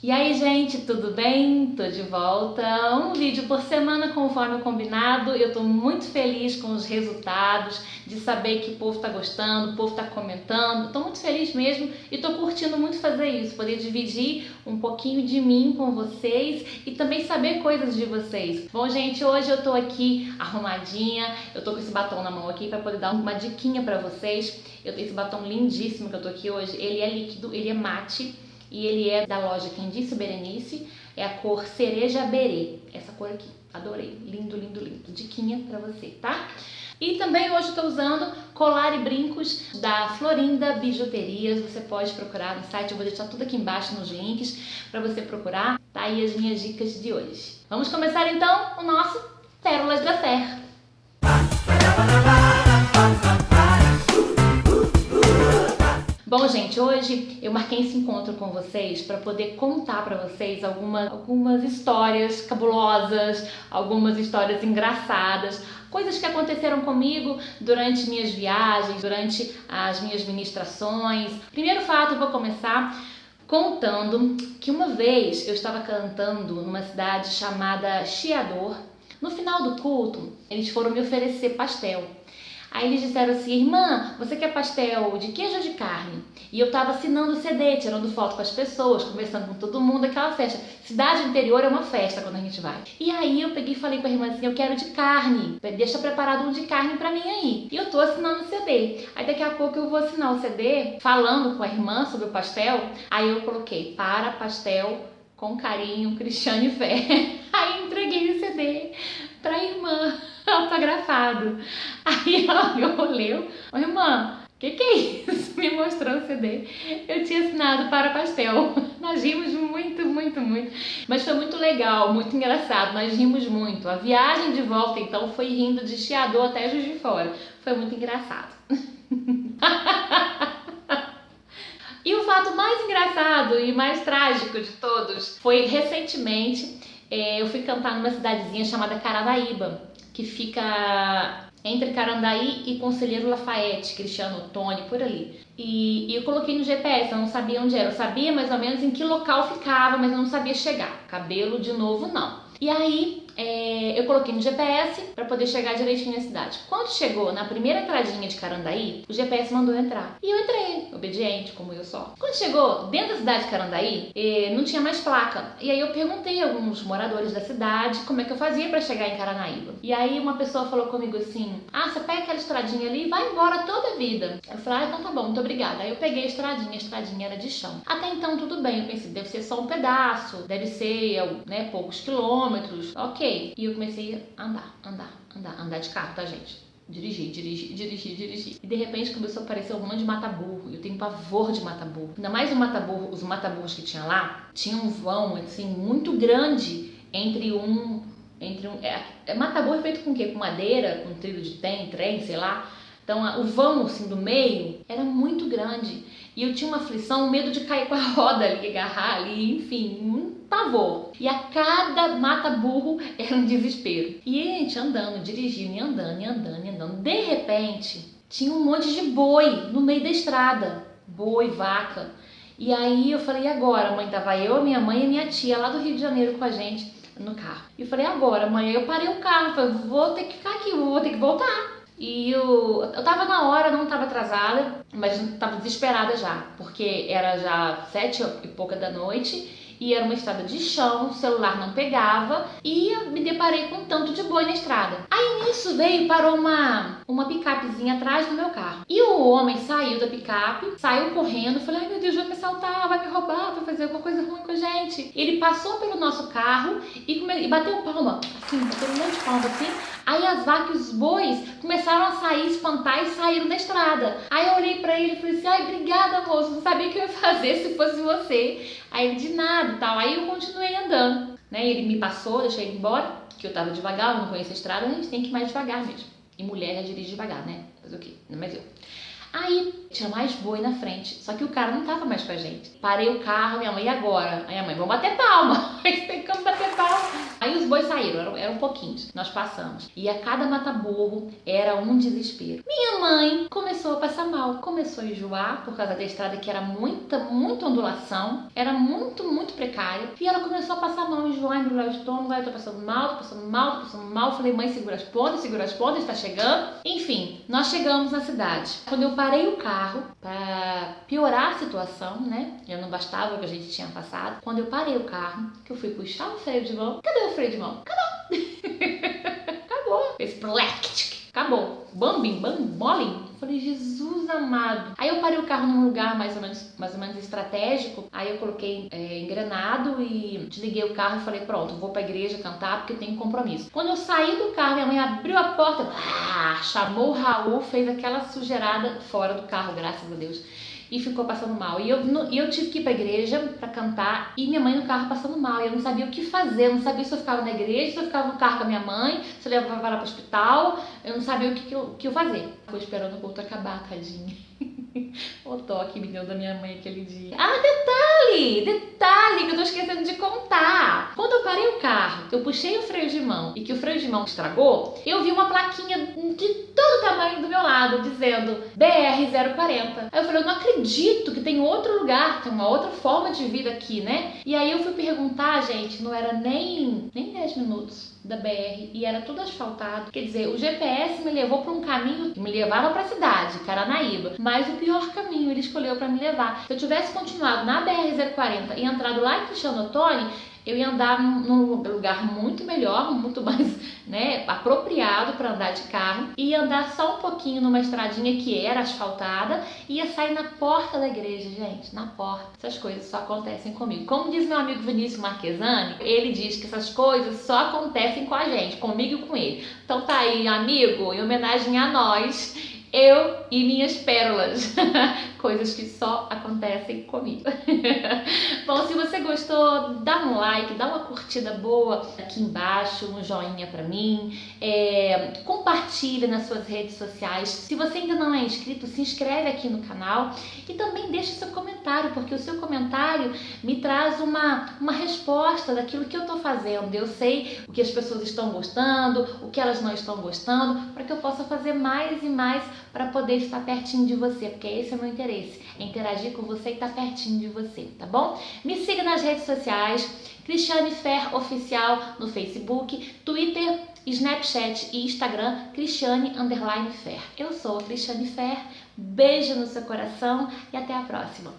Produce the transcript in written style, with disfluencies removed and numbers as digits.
E aí, gente, tudo bem? Tô de volta. Um vídeo por semana conforme o combinado. Eu tô muito feliz com os resultados, de saber que o povo tá gostando, o povo tá comentando. Tô muito feliz mesmo e tô curtindo muito fazer isso, poder dividir um pouquinho de mim com vocês e também saber coisas de vocês. Bom, gente, hoje eu tô aqui arrumadinha, eu tô com esse batom na mão aqui para poder dar uma diquinha para vocês. Eu tenho esse batom lindíssimo que eu tô aqui hoje. Ele é líquido, ele é mate. E ele é da loja Quem Disse Berenice, é a cor Cereja Berê, essa cor aqui, adorei, lindo, lindo, lindo, diquinha pra você, tá? E também hoje eu tô usando colar e brincos da Florinda Bijuterias, você pode procurar no site, eu vou deixar tudo aqui embaixo nos links pra você procurar, tá aí as minhas dicas de hoje. Vamos começar então o nosso Pérolas da Fé. Bom, gente, hoje eu marquei esse encontro com vocês para poder contar para vocês algumas histórias cabulosas, algumas histórias engraçadas, coisas que aconteceram comigo durante minhas viagens, durante as minhas ministrações. Primeiro fato, eu vou começar contando que uma vez eu estava cantando numa cidade chamada Chiador. No final do culto, eles foram me oferecer pastel. Aí eles disseram assim: irmã, você quer pastel de queijo ou de carne? E eu tava assinando o CD, tirando foto com as pessoas, conversando com todo mundo, aquela festa. Cidade interior é uma festa quando a gente vai. E aí eu peguei e falei com a irmã assim: eu quero de carne, deixa preparado um de carne pra mim aí. E eu tô assinando o CD. Aí daqui a pouco eu vou assinar o CD, falando com a irmã sobre o pastel. Aí eu coloquei: para pastel com carinho, Cristiane Fé. Aí entreguei o CD pra irmã, autografado. Aí ela me olhou: ô irmã, que é isso? Me mostrou o CD. Eu tinha assinado para pastel. Nós rimos muito, muito, muito. Mas foi muito legal, muito engraçado. Nós rimos muito. A viagem de volta, então, foi rindo de Chiador até Juiz de Fora. Foi muito engraçado. E o fato mais engraçado e mais trágico de todos foi recentemente, eu fui cantar numa cidadezinha chamada Caranaíba, que fica entre Carandaí e Conselheiro Lafayette, Cristiano Ottoni, por ali. E eu coloquei no GPS, eu não sabia onde era. Eu sabia mais ou menos em que local ficava, mas eu não sabia chegar. Cabelo de novo, não. E aí, eu coloquei no GPS para poder chegar direitinho na cidade. Quando chegou na primeira entradinha de Carandaí, o GPS mandou eu entrar. E eu entrei, obediente, como eu sou. Quando chegou dentro da cidade de Carandaí, não tinha mais placa. E aí eu perguntei a alguns moradores da cidade como é que eu fazia para chegar em Caranaíba. E aí uma pessoa falou comigo assim: ah, você pega aquela estradinha ali e vai embora toda a vida. Eu falei: ah, então tá bom, muito obrigada. Aí eu peguei a estradinha era de chão. Até então tudo bem, eu pensei, deve ser só um pedaço, deve ser, né, poucos quilômetros. Ok. E eu comecei a andar de carro, tá, gente? Dirigir. E de repente começou a aparecer um monte de mata-burro. Eu tenho pavor de mata-burro. Ainda mais o mata-burro, os mata-burros que tinha lá, tinha um vão, assim, muito grande entre um mata-burro é feito com o quê? Com madeira, com trilho de trem, sei lá. Então o vão, assim, do meio era muito grande. E eu tinha uma aflição, um medo de cair com a roda ali, agarrar ali, enfim, um pavor. E a cada mata-burro era um desespero. E a gente andando, dirigindo e andando. De repente, tinha um monte de boi no meio da estrada. Boi, vaca. E aí eu falei: e agora, mãe? Tava eu, minha mãe e minha tia lá do Rio de Janeiro com a gente no carro. E eu falei: agora, mãe? Aí eu parei o carro, falei: vou ter que ficar aqui, vou ter que voltar. E eu tava na hora, não tava atrasada, mas tava desesperada já, porque era já 7 e pouca da noite e era uma estrada de chão, o celular não pegava e eu me deparei com um tanto de boi na estrada. Aí nisso parou uma picapezinha atrás do meu carro. E o homem saiu da picape, saiu correndo, falei: ai meu Deus, vai me assaltar, vai me roubar, vai fazer alguma coisa ruim com a gente. Ele passou pelo nosso carro e bateu palma, assim, bateu um monte de palma assim. Aí as vacas e os bois começaram a sair, espantar e saíram da estrada. Aí eu olhei pra ele e falei assim: ai, obrigada, moço, não sabia o que eu ia fazer se fosse você. Aí ele: de nada e tal. Aí eu continuei andando, né? Ele me passou, deixei ele embora, que eu tava devagar, eu não conheço a estrada, a gente tem que ir mais devagar mesmo. E mulher já dirige devagar, né? Fazer o quê? Não, mas eu. Aí tinha mais boi na frente, só que o cara não tava mais com a gente. Parei o carro, minha mãe, e agora? Aí a mãe, vamos bater palma. Aí tem como bater palma. Aí os bois saíram, eram pouquinhos, nós passamos. E a cada mata-burro era um desespero. Minha mãe começou a passar mal, começou a enjoar por causa da estrada que era muita ondulação, era muito precária. E ela começou a passar mal, enjoar, embrulhar o estômago, eu tô passando mal. Falei, mãe, segura as pontas, está chegando. Enfim, nós chegamos na cidade. Quando eu parei o carro, para piorar a situação, né? Já não bastava o que a gente tinha passado. Quando eu parei o carro, que eu fui puxar o freio de mão, cadê o freio de mão? Acabou. Esse plect, acabou. Bambim, bolim. Falei, Jesus amado. Aí eu parei o carro num lugar mais ou menos estratégico. Aí eu coloquei engrenado e desliguei o carro e falei, pronto, vou pra igreja cantar porque tenho compromisso. Quando eu saí do carro, minha mãe abriu a porta, chamou o Raul, fez aquela sujeirada fora do carro, graças a Deus. E ficou passando mal. E eu tive que ir pra igreja pra cantar e minha mãe no carro passando mal. E eu não sabia o que fazer, eu não sabia se eu ficava na igreja, se eu ficava no carro com a minha mãe, se eu levava ela pro hospital. Eu não sabia o que eu fazer. Fui esperando o culto acabar, tadinha. O toque me deu da minha mãe aquele dia. Detalhe que eu tô esquecendo de contar. Quando eu parei o carro, eu puxei o freio de mão e que o freio de mão estragou, eu vi uma plaquinha de todo tamanho do meu lado, dizendo BR-040. Aí eu falei, eu não acredito que tem outro lugar, tem uma outra forma de vida aqui, né? E aí eu fui perguntar, gente, não era nem 10 minutos da BR e era tudo asfaltado. Quer dizer, o GPS me levou para um caminho que me levava para a cidade, Caranaíba, mas o pior caminho ele escolheu para me levar. Se eu tivesse continuado na BR-040 e entrado lá em Cristiano Ottoni, eu ia andar num lugar muito melhor, muito mais, né, apropriado para andar de carro, ia andar só um pouquinho numa estradinha que era asfaltada e ia sair na porta da igreja, gente, na porta. Essas coisas só acontecem comigo. Como diz meu amigo Vinícius Marquesani, ele diz que essas coisas só acontecem com a gente, comigo e com ele. Então tá aí, amigo, em homenagem a nós, eu e minhas pérolas, coisas que só acontecem comigo. Bom, se você gostou, dá um like, dá uma curtida boa aqui embaixo, um joinha pra mim, compartilha nas suas redes sociais. Se você ainda não é inscrito, se inscreve aqui no canal e também deixa seu comentário, porque o seu comentário me traz uma resposta daquilo que eu tô fazendo. Eu sei o que as pessoas estão gostando, o que elas não estão gostando, para que eu possa fazer mais e mais para poder estar pertinho de você, porque esse é o meu interesse, é interagir com você e estar pertinho de você, tá bom? Me siga nas redes sociais, Cristiane Fer Oficial no Facebook, Twitter, Snapchat e Instagram, Cristiane_Fer. Eu sou a Cristiane Fer, beijo no seu coração e até a próxima.